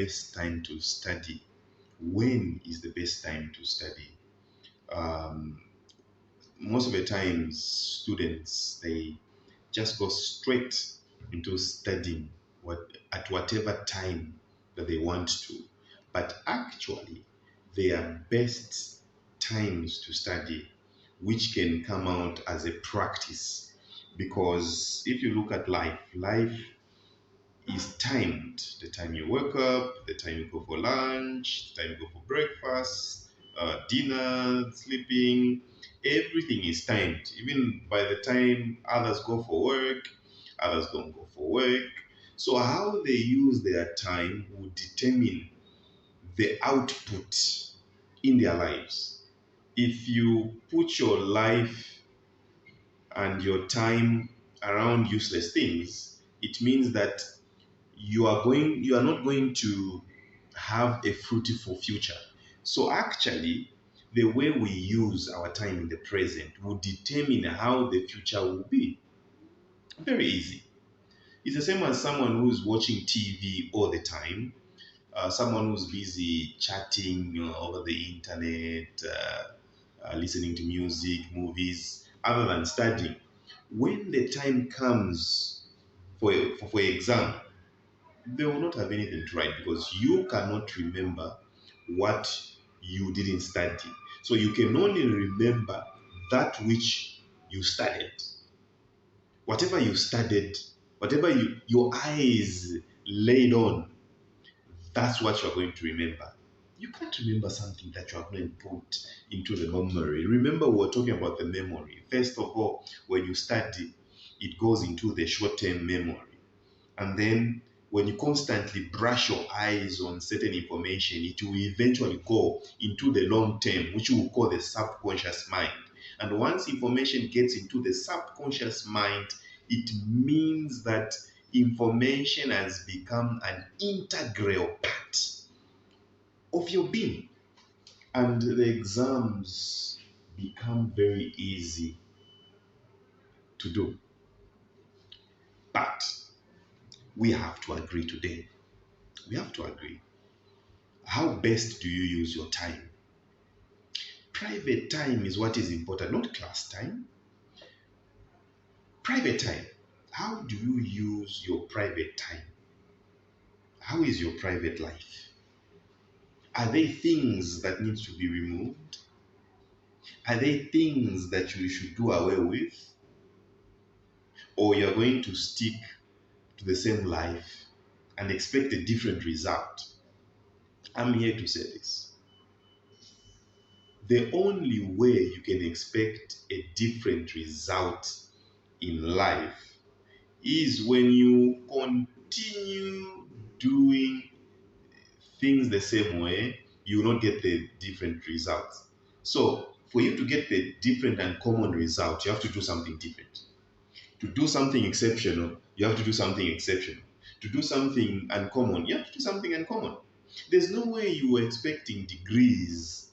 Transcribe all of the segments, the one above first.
best time to study? When is the best time to study? Um, Most of the times, students they just go straight into studying at whatever time that they want to. But actually, there are best times to study, which can come out as a practice. Because if you look at life, life is timed. The time you wake up, the time you go for lunch, the time you go for breakfast, dinner, sleeping, everything is timed. Even by the time others go for work, others don't go for work. So how they use their time will determine the output in their lives. If you put your life and your time around useless things, it means that you are not going to have a fruitful future. So actually, the way we use our time in the present will determine how the future will be. Very easy. It's the same as someone who's watching TV all the time, someone who's busy chatting over the internet, listening to music, movies, other than studying. When the time comes for exam, they will not have anything to write because you cannot remember what you didn't study. So you can only remember that which you studied. Whatever you studied, whatever your eyes laid on, that's what you're going to remember. You can't remember something that you have not put into the memory. Remember, we were talking about the memory. First of all, when you study, it goes into the short term memory. And then when you constantly brush your eyes on certain information, it will eventually go into the long term, which we will call the subconscious mind. And once information gets into the subconscious mind, it means that information has become an integral part of your being. And the exams become very easy to do. But we have to agree today. We have to agree. How best do you use your time? Private time is what is important, not class time. Private time. How do you use your private time? How is your private life? Are there things that need to be removed? Are there things that you should do away with? Or you're going to stick to the same life and expect a different result? I'm here to say this. The only way you can expect a different result in life is when you continue doing things the same way, you will not get the different results. So, for you to get the different and common result, you have to do something different. To do something exceptional, you have to do something exceptional. To do something uncommon, you have to do something uncommon. There's no way you were expecting degrees,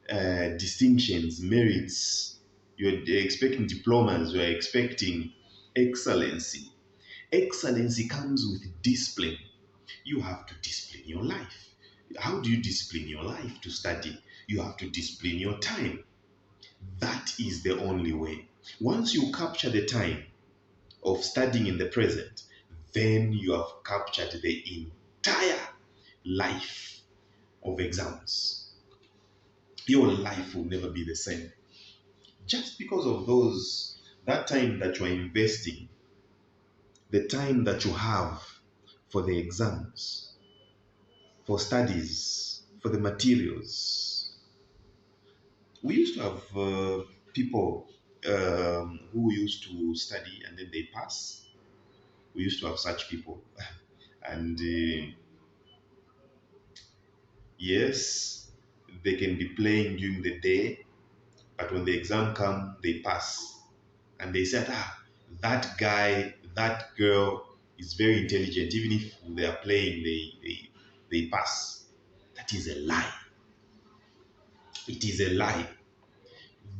distinctions, merits. You're expecting diplomas, you're expecting excellency. Excellency comes with discipline. You have to discipline your life. How do you discipline your life to study? You have to discipline your time. That is the only way. Once you capture the time of studying in the present, then you have captured the entire life of exams. Your life will never be the same. Just because of that time that you are investing, the time that you have for the exams, for studies, for the materials. We used to have people who used to study and then they pass. We used to have such people. And yes, they can be playing during the day, but when the exam come, they pass. And they said, that guy, that girl is very intelligent. Even if they are playing, they pass. That is a lie. It is a lie.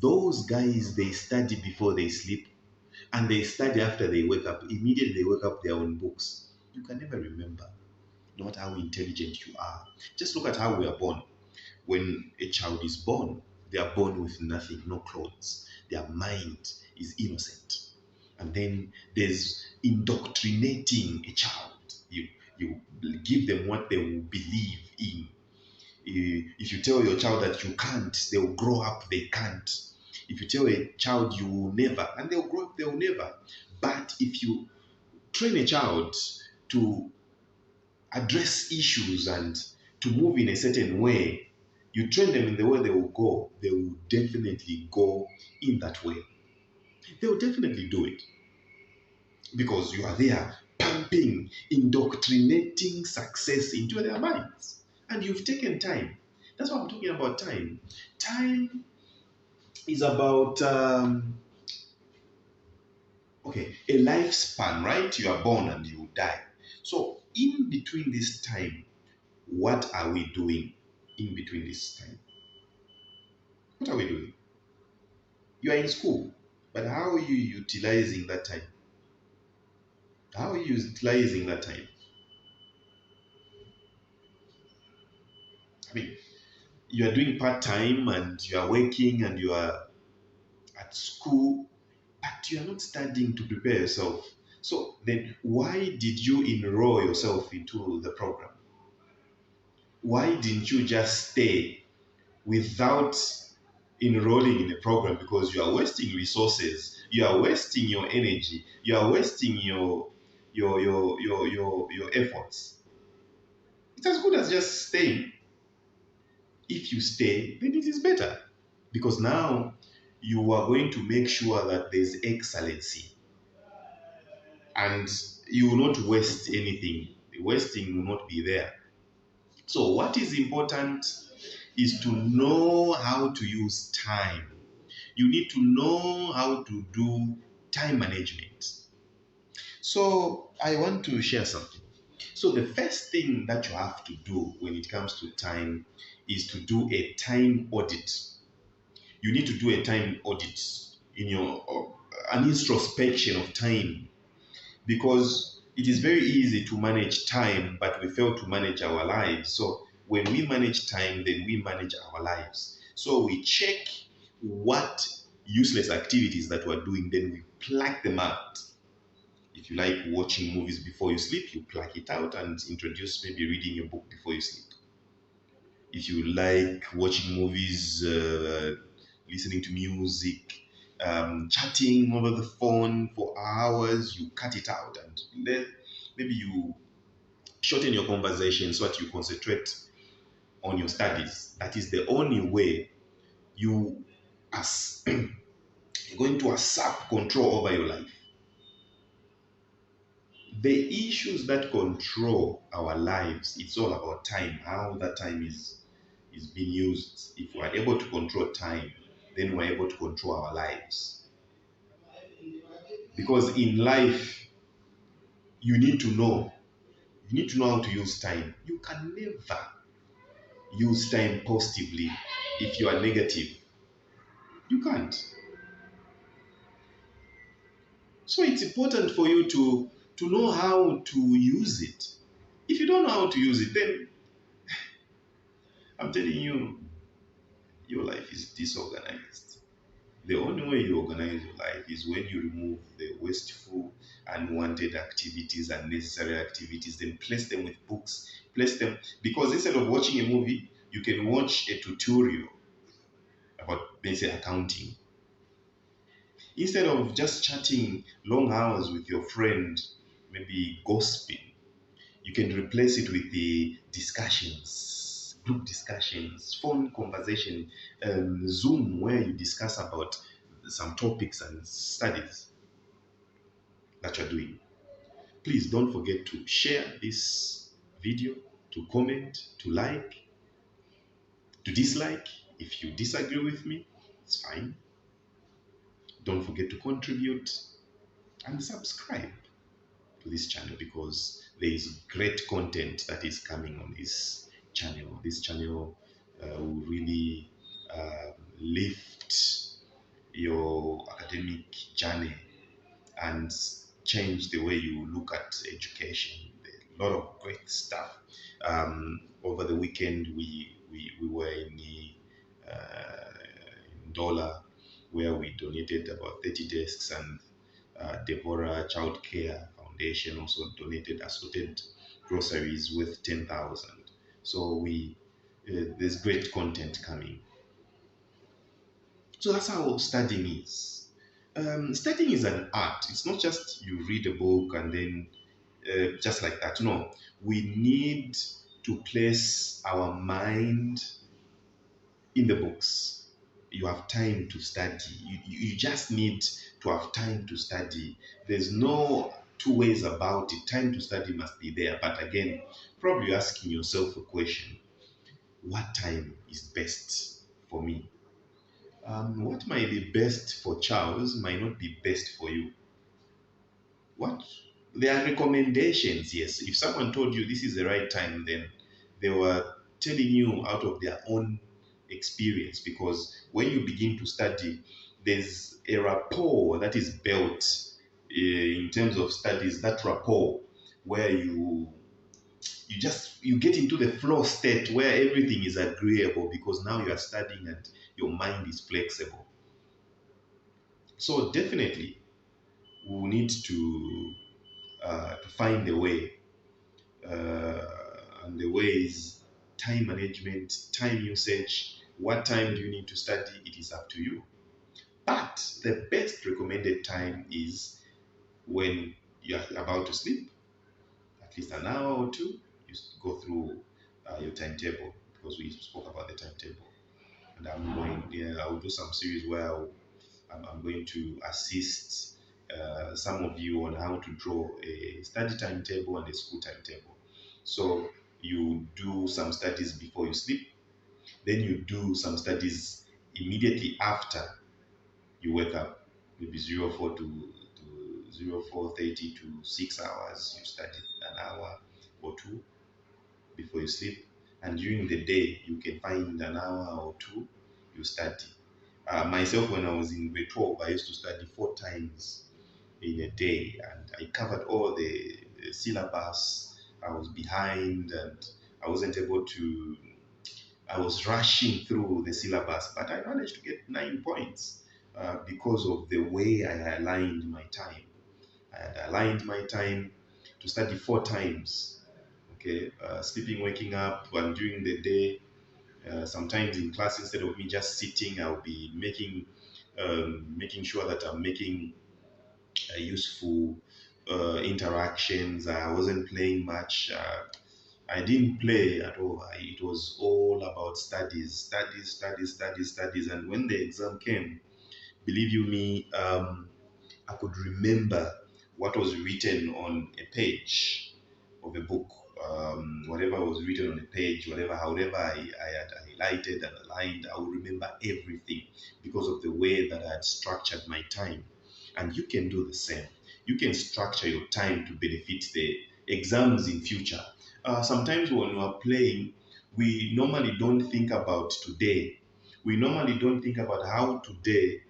Those guys, they study before they sleep and they study after they wake up. Immediately they wake up their own books. You can never remember. no matter how intelligent you are. Just look at how we are born. When a child is born, they are born with nothing, no clothes. Their mind is innocent. And then there's indoctrinating a child. You give them what they will believe in. If you tell your child that you can't, they'll grow up, they can't. If you tell a child you will never, and they'll grow up, they'll never. But if you train a child to address issues and to move in a certain way, you train them in the way they will go, they will definitely go in that way. They will definitely do it because you are there pumping, indoctrinating success into their minds. And you've taken time. That's what I'm talking about time. Time is about, a lifespan, right? You are born and you die. So, in between this time, what are we doing in between this time? What are we doing? You are in school, but how are you utilizing that time? How are you utilizing that time? I mean, you are doing part time and you are working and you are at school, but you are not studying to prepare yourself. So then, why did you enroll yourself into the program? Why didn't you just stay without enrolling in a program? Because you are wasting resources, you are wasting your energy, you are wasting your efforts. It's as good as just staying. If you stay, then it is better because now you are going to make sure that there's excellency and you will not waste anything. The wasting will not be there. So, what is important is to know how to use time. You need to know how to do time management. So, I want to share something. So, the first thing that you have to do when it comes to time is to do a time audit. You need to do a time audit in your an introspection of time because it is very easy to manage time, but we fail to manage our lives. So when we manage time, then we manage our lives. So we check what useless activities that we're doing, then we pluck them out. If you like watching movies before you sleep, you pluck it out and introduce maybe reading a book before you sleep. If you like watching movies, listening to music, chatting over the phone for hours, you cut it out and then maybe you shorten your conversation so that you concentrate on your studies. That is the only way you are going to assert control over your life. The issues that control our lives, it's all about time, how that time is being used. If we are able to control time, then we're able to control our lives. Because in life, you need to know. You need to know how to use time. You can never use time positively if you are negative. You can't. So it's important for you to know how to use it. If you don't know how to use it, then I'm telling you, your life is disorganized. The only way you organize your life is when you remove the wasteful, unwanted activities, unnecessary activities, then place them with books, place them, because instead of watching a movie, you can watch a tutorial about, let's say, accounting. Instead of just chatting long hours with your friend, maybe gossiping, you can replace it with the discussions, group discussions, phone conversation, Zoom, where you discuss about some topics and studies that you're doing. Please don't forget to share this video, to comment, to like, to dislike. If you disagree with me, it's fine. Don't forget to contribute and subscribe to this channel because there is great content that is coming on this channel. This channel will really lift your academic journey and change the way you look at education, lot of great stuff. Over the weekend, we were in Dollar, where we donated about 30 desks, and Deborah Child Care Foundation also donated assorted groceries worth 10,000. So there's great content coming. So that's how studying is. Studying is an art. It's not just you read a book and then just like that. No, we need to place our mind in the books. You have time to study. You just need to have time to study. There's no two ways about it. Time to study must be there. But again, probably asking yourself a question: what time is best for me? What might be best for Charles might not be best for you. What There are recommendations, yes. If someone told you this is the right time, then they were telling you out of their own experience. Because when you begin to study, there's a rapport that is built in terms of studies. That rapport where you get into the flow state where everything is agreeable because now you are studying and your mind is flexible. So definitely we need to find a way, uh, and the way is time management, time usage. What time do you need to study? It is up to you. But the best recommended time is when you're about to sleep, at least an hour or two. You go through your timetable, because we spoke about the timetable. And I will do some series where I'm going to assist some of you on how to draw a study timetable and a school timetable. So you do some studies before you sleep, then you do some studies immediately after you wake up, maybe 04 to 04:30 to 6 hours. You study an hour or two before you sleep, and during the day you can find an hour or two you study. Myself, when I was in grade 12, I used to study 4 times in a day, and I covered all the syllabus. I was behind, and I wasn't able to. I was rushing through the syllabus, but I managed to get 9 points because of the way I aligned my time. I had aligned my time to study 4 times. Okay, sleeping, waking up, and during the day. Sometimes in class, instead of me just sitting, I'll be making sure that I'm making useful interactions. I wasn't playing much. I didn't play at all. It was all about studies, studies, studies, studies, studies. And when the exam came, believe you me, I could remember what was written on a page of a book. Whatever was written on a page, however I had highlighted and aligned, I will remember everything because of the way that I had structured my time. And you can do the same. You can structure your time to benefit the exams in future. Sometimes when we are playing, we normally don't think about today. We normally don't think about how today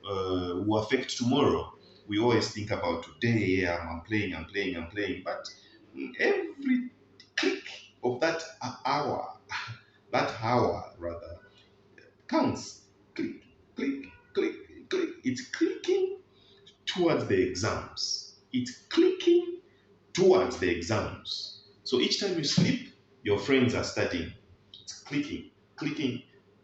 will affect tomorrow. We always think about today. Yeah, I'm playing, I'm playing, I'm playing. But every click of hour, that hour rather, counts. Click, click, click, click. It's clicking towards the exams. It's clicking towards the exams. So each time you sleep, your friends are studying. It's clicking, clicking,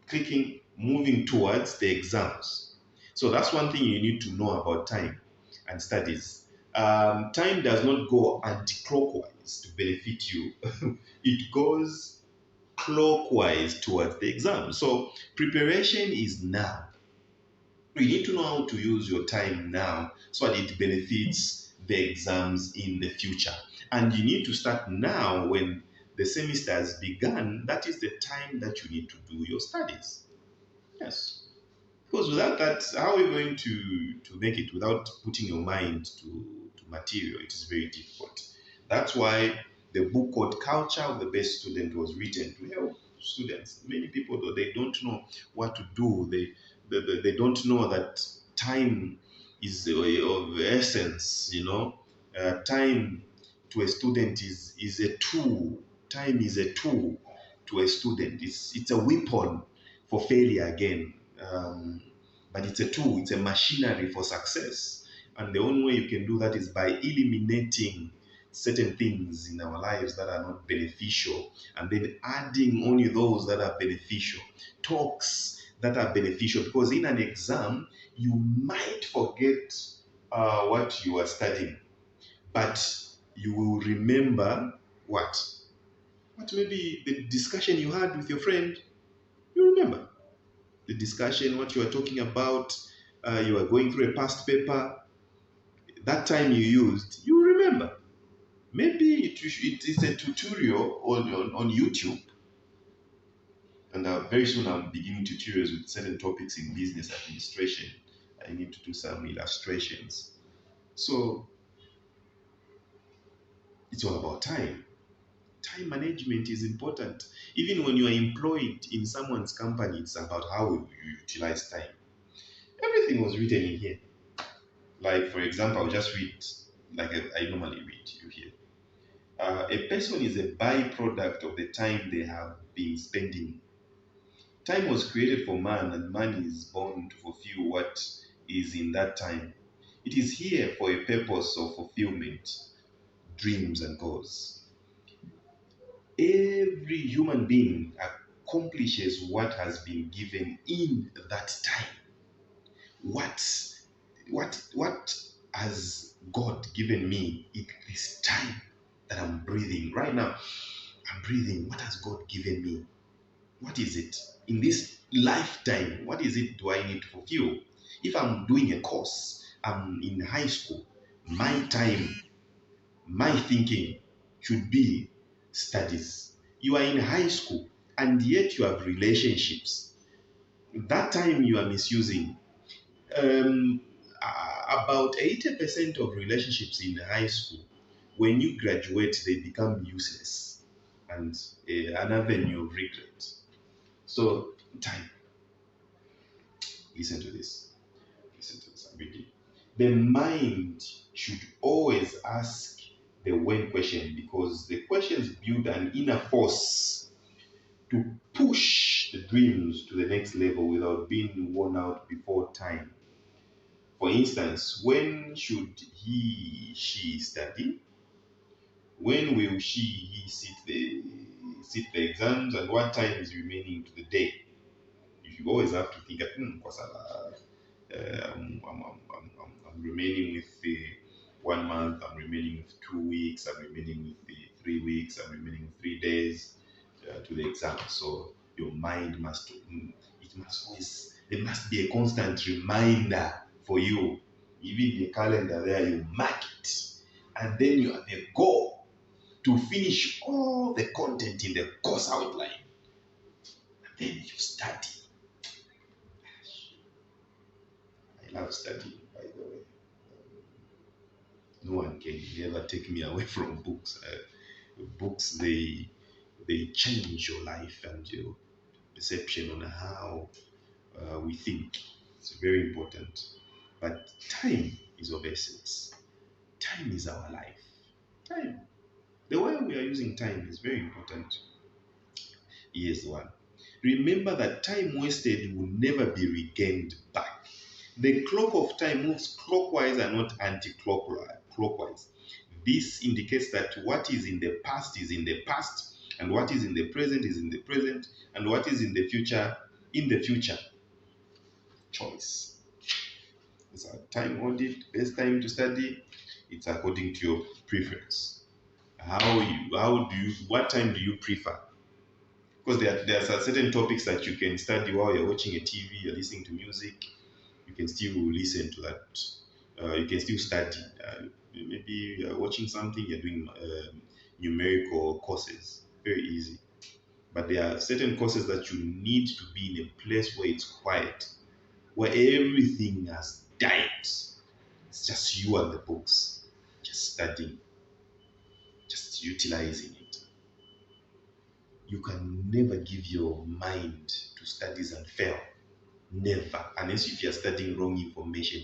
clicking, moving towards the exams. So that's one thing you need to know about time and studies. Time does not go anti-clockwise to benefit you. It goes clockwise towards the exam. So preparation is now. You need to know how to use your time now so that it benefits the exams in the future. And you need to start now when the semester has begun. That is the time that you need to do your studies. Yes. Because without that, how are you going to make it without putting your mind to material? It is very difficult. That's why the book called Culture of the Best Student was written to help students. Many people, though, they don't know what to do. They don't know that time is of essence, time to a student is a tool. Time is a tool to a student. It's a weapon for failure again. But it's a tool, it's a machinery for success. And the only way you can do that is by eliminating certain things in our lives that are not beneficial and then adding only those that are beneficial. Talks that are beneficial. Because in an exam, you might forget what you are studying, but you will remember what? What maybe the discussion you had with your friend, you remember the discussion, what you were talking about, you are going through a past paper, that time you used, you remember. Maybe it is a tutorial on YouTube, and very soon I'm beginning tutorials with certain topics in business administration. I need to do some illustrations. So it's all about time. Time management is important. Even when you are employed in someone's company, it's about how you utilize time. Everything was written in here. Like, for example, I'll just read like I normally read you here. A person is a byproduct of the time they have been spending. Time was created for man, and man is born to fulfill what is in that time. It is here for a purpose of fulfillment, dreams, and goals. Every human being accomplishes what has been given in that time. What what has God given me in this time that I'm breathing right now? I'm breathing. What has God given me? What is it in this lifetime? What is it do I need to fulfill? If I'm doing a course, I'm in high school, my time, my thinking should be studies. You are in high school and yet you have relationships. That time you are misusing. Um, about 80% of relationships in high school, when you graduate, they become useless and an avenue of regret. So, time. Listen to this. Listen to this. I'm reading. The mind should always ask the when question because the questions build an inner force to push the dreams to the next level without being worn out before time. For instance, when should she study? When will he sit the exams and what time is remaining to the day? You always have to think, because I'm remaining with 1 month, I'm remaining with 2 weeks, I'm remaining with 3 weeks, I'm remaining with 3 days to the exam. So your mind it must always, there must be a constant reminder for you. Even the calendar there, you mark it. And then you have a goal to finish all the content in the course outline. And then you study. I love studying, by the way. No one can ever take me away from books. Books, they change your life and your perception on how we think. It's very important. But time is of essence. Time is our life. Time. The way we are using time is very important. Here's one. Remember that time wasted will never be regained back. The clock of time moves clockwise and not anti-clockwise. This indicates that what is is in the past, and what is in the present is in the present, and what is in the future. Choice. It's a time audit, best time to study. It's according to your preference. What time do you prefer? Because there are certain topics that you can study while you're watching a TV, you're listening to music, you can still listen to that. You can still study. Maybe you're watching something, you're doing numerical courses. Very easy. But there are certain courses that you need to be in a place where it's quiet, where everything has died. It's just you and the books, just studying, just utilizing it. You can never give your mind to studies and fail. Never. Unless if you're studying wrong information,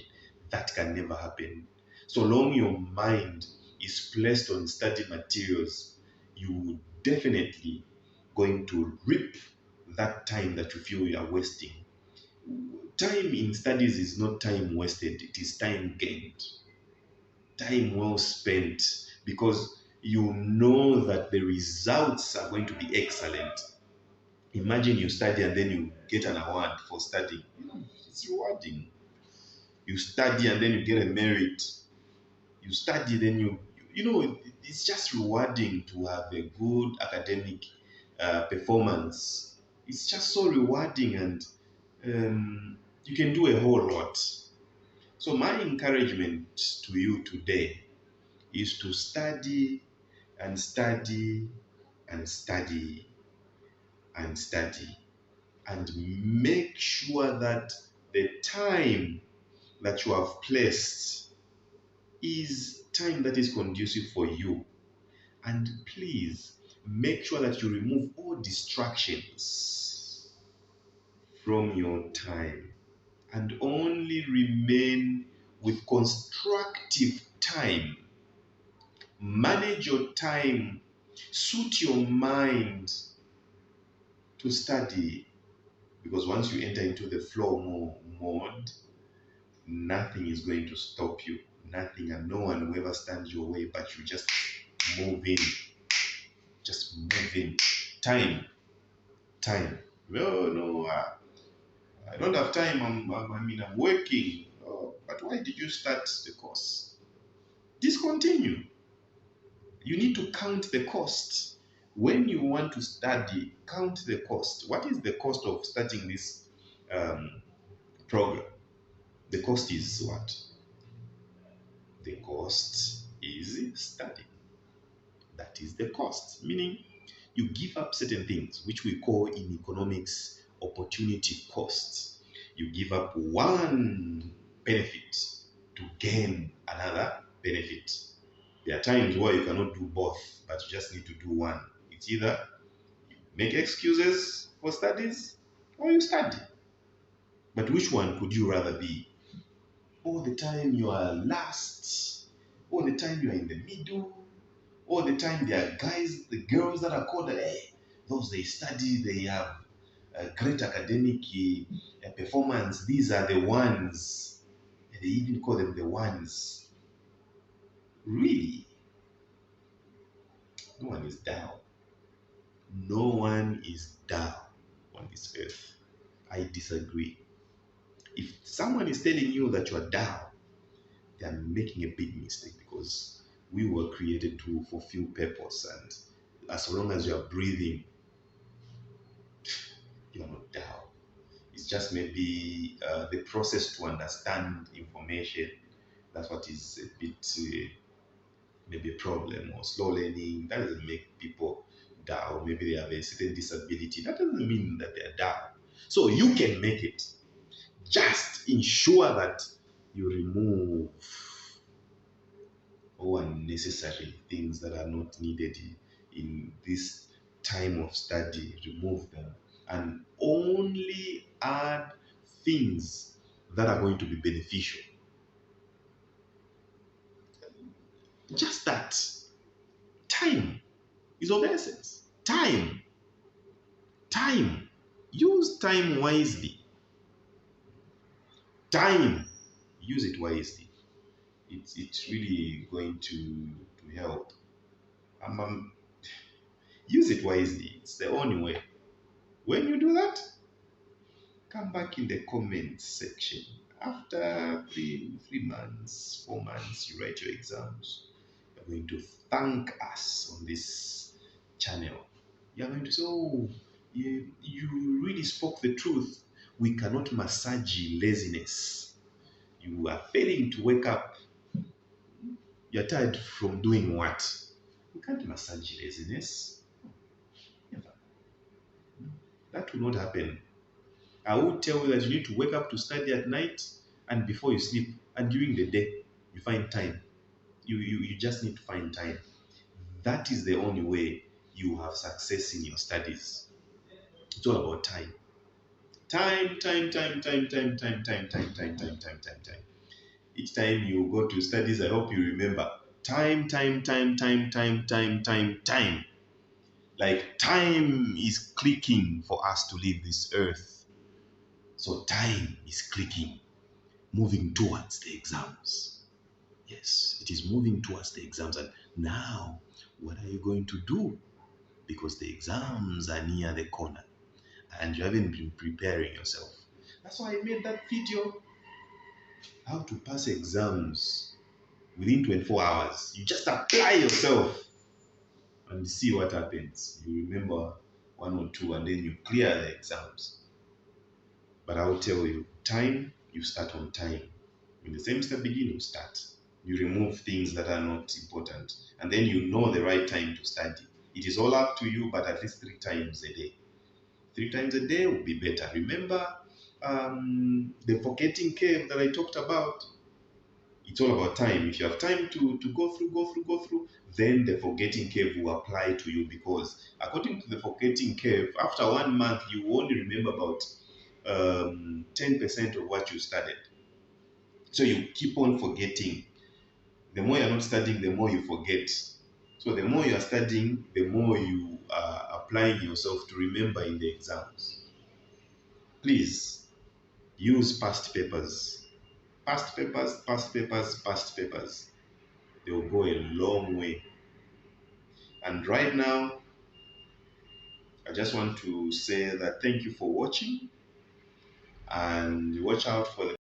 that can never happen. So long your mind is placed on study materials, you definitely going to reap that time that you feel you are wasting. Time in studies is not time wasted, it is time gained, time well spent, because you know that the results are going to be excellent. Imagine you study and then you get an award for studying. It's rewarding. You study and then you get a merit. You study, then you know, it's just rewarding to have a good academic performance. It's just so rewarding, and you can do a whole lot. So my encouragement to you today is to study and study and study and study, and make sure that the time that you have placed is time that is conducive for you. And please make sure that you remove all distractions from your time and only remain with constructive time. Manage your time, suit your mind to study, because once you enter into the flow mode, nothing is going to stop you. Nothing and no one will ever stand your way, but you just move in. Just move in. Time. Time. No, no, I don't have time. I'm working. Oh, but why did you start the course? Discontinue. You need to count the cost. When you want to study, count the cost. What is the cost of starting this um, program? The cost is what? The cost is study. That is the cost. Meaning, you give up certain things, which we call in economics opportunity costs. You give up one benefit to gain another benefit. There are times where you cannot do both, but you just need to do one. It's either you make excuses for studies or you study. But which one could you rather be? All the time you are last, all the time you are in the middle, all the time there are guys, the girls that are called, hey, those they study, they have a great academic performance. These are the ones. They even call them the ones. Really, no one is down. No one is down on this earth. I disagree. If someone is telling you that you are down, they are making a big mistake, because we were created to fulfill purpose, and as long as you are breathing, you are not down. It's just maybe the process to understand information. That's what is a bit maybe a problem, or slow learning. That doesn't make people down. Maybe they have a certain disability. That doesn't mean that they're down. So you can make it. Just ensure that you remove all unnecessary things that are not needed in this time of study. Remove them and only add things that are going to be beneficial. Just that. Time is of essence. Time. Time. Use time wisely. Time. Use it wisely. It's really going to help. Use it wisely. It's the only way. When you do that, come back in the comments section. After three months, 4 months, you write your exams. You're going to thank us on this channel. You're going to say, oh, you really spoke the truth. We cannot massage laziness. You are failing to wake up. You're tired from doing what? We can't massage laziness. Never. That will not happen. I will tell you that you need to wake up to study at night and before you sleep, and during the day you find time. You just need to find time. That is the only way you have success in your studies. It's all about time. Time, time, time, time, time, time, time, time, time, time, time, time, time. Each time you go to studies, I hope you remember. Time, time, time, time, time, time, time, time. Like time is clicking for us to leave this earth. So time is clicking, moving towards the exams. Yes, it is moving towards the exams. And now, what are you going to do? Because the exams are near the corner and you haven't been preparing yourself. That's why I made that video, how to pass exams within 24 hours. You just apply yourself and see what happens. You remember one or two and then you clear the exams. But I will tell you, time, you start on time. When the semester begins, you start. You remove things that are not important. And then you know the right time to study. It is all up to you, but at least 3 times a day. 3 times a day would be better. Remember the forgetting curve that I talked about? It's all about time. If you have time to go through, then the forgetting curve will apply to you, because according to the forgetting curve, after 1 month, you only remember about 10% of what you studied. So you keep on forgetting. The more you're not studying, the more you forget. So the more you are studying, the more you are applying yourself to remember in the exams. Please use past papers. Past papers, past papers, past papers. They will go a long way. And right now, I just want to say that thank you for watching, and watch out for the